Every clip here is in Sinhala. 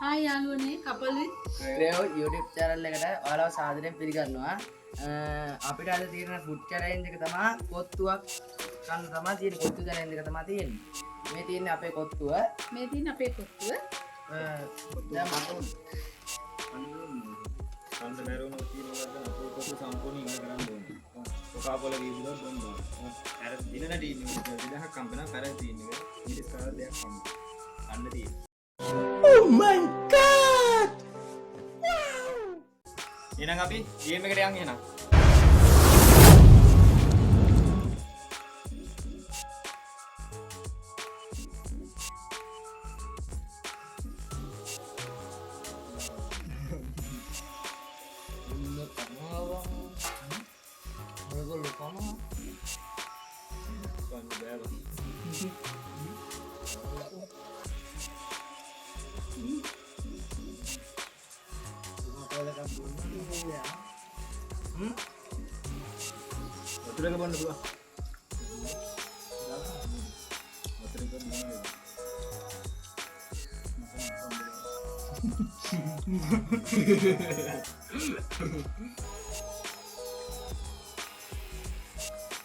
Hai යාළුවනේ කපලුයි ක්‍රේව් YouTube channel එකට ඔයාලව සාදරයෙන් පිළිගන්නවා. අපිට අද තියෙන food challenge එක තමයි කොත්තුවක් ගන්න තමයි තියෙන්නේ. කොත්තු challenge එක තමයි තියෙන්නේ. මේ තියෙන්නේ අපේ කොත්තුව. මේ තියෙන අපේ කොත්තුව දැන් මම කන්ද මැරුණා තියෙනවා නම් අපේ කොත්තු සම්පූර්ණ ඉවර කරන්න ඕනේ. කොකාපොල වීදුරක් බොන්න ඕනේ. අර දිනන ටීන්නේ 2000ක් කම්පන පෙරේ තියෙන්නේ. ඊට ස්කාර දෙයක් කම්පන. අන්න තියෙන්නේ. Oh my god! එහෙනම් අපි ගේම් එකට යන් එහෙනම්. What's the one?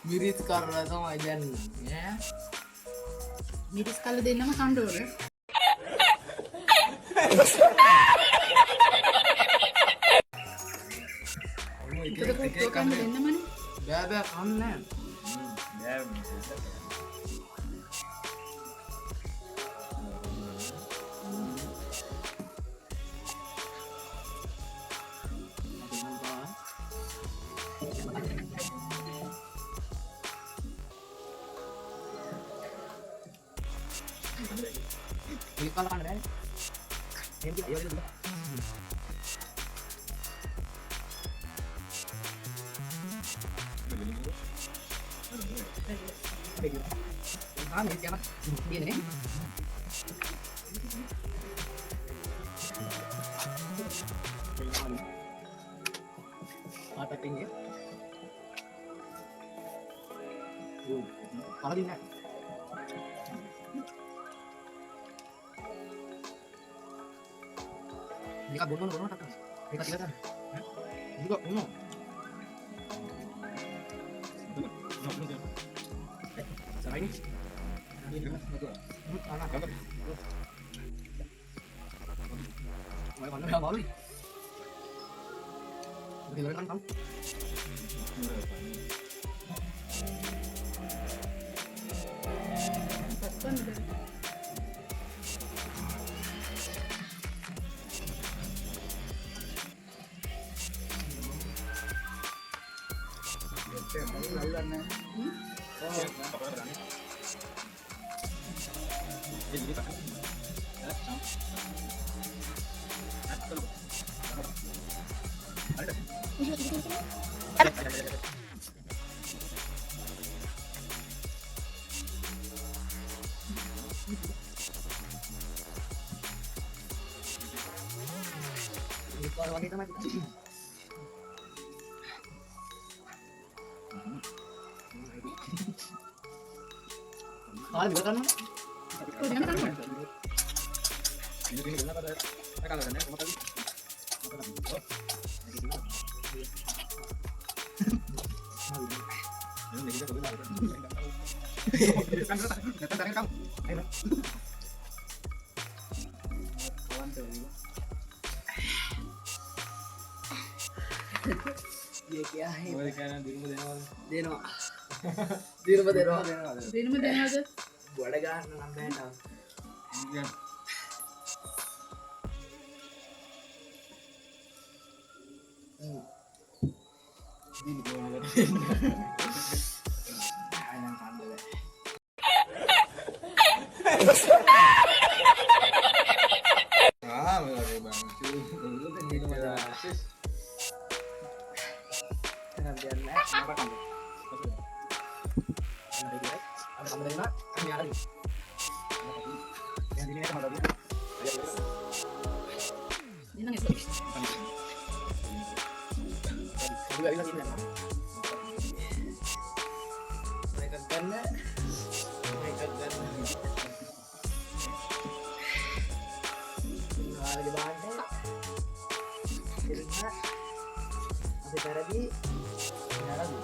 මිරිස් කරලා තමයි යන්නේ ඈ මිරිස් කල්ල දෙන්නම කණ්ඩෝර ඒක කන්න දෙන්නමනේ බෑ බෑ කන්නේ ini kalau kan ada yang kita ayo dulu ini siapa dia nih apa tinggi kalau di ini kan bono tak kan kita tiga kan juga bono sama ini mana yang baru ini kan kamu kalau wanita mati kalau juga kan ini benar pada kalau kan kamu tadi ini kita benar kan datang kamu ayo kawan tuh ये क्या है वो कहना दिन में देनो දෙනම දෙනවද බඩ ගන්න නම් බෑනවා ya ini gua ayam kandel benar banget cuy lu kan gitu ada sis biar next apa kamu ada kamu dari mana kami ada di yang di sini sama tadi ini nangis juga bisa gini mereka kan වගේ බාන්න ඉතින් අපි පෙරදී නරදු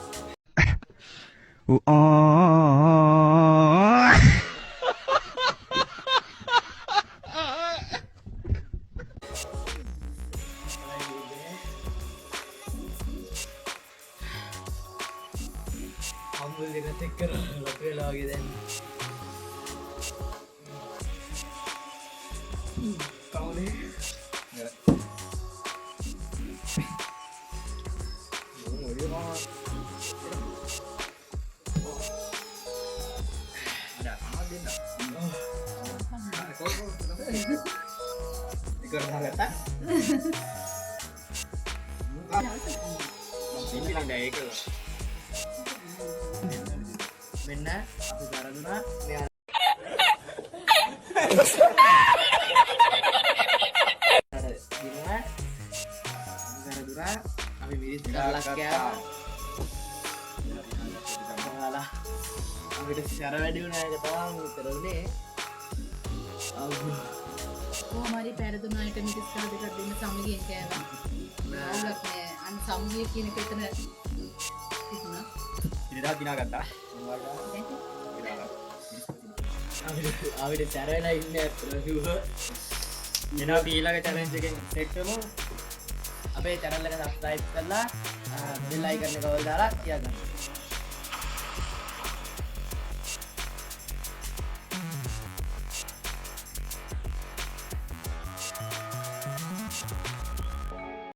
අම්බුල් දෙකත් එක්ක ලොකු වෙලා වගේ දැන් කවුනේ මෙන්න අපි කරදුනා මෙයා දිනවා කරදුනා අපි මිරිස් ගාලක් කෑවා ඔයාලා අපිට සැර වැඩි වුණා එක තමයි උත්තර උනේ කොහොම හරි පෙරදුන අයට මිරිස් කළ දෙකක් දෙන්න සමගියෙන් කෑවා. අවුලක් නෑ. අන්න සමගිය කියන එක එතන තිබුණා. ඉතින් දිනා ගත්තා. අපිට සැර වෙලා ඉන්නේ ප්‍රතිව එනවා අපි ඊළඟ challenge එකෙන් සෙට් වෙමු. අපේ channel එක subscribe කරලා bell icon එක ඔය දාලා තියාගන්න.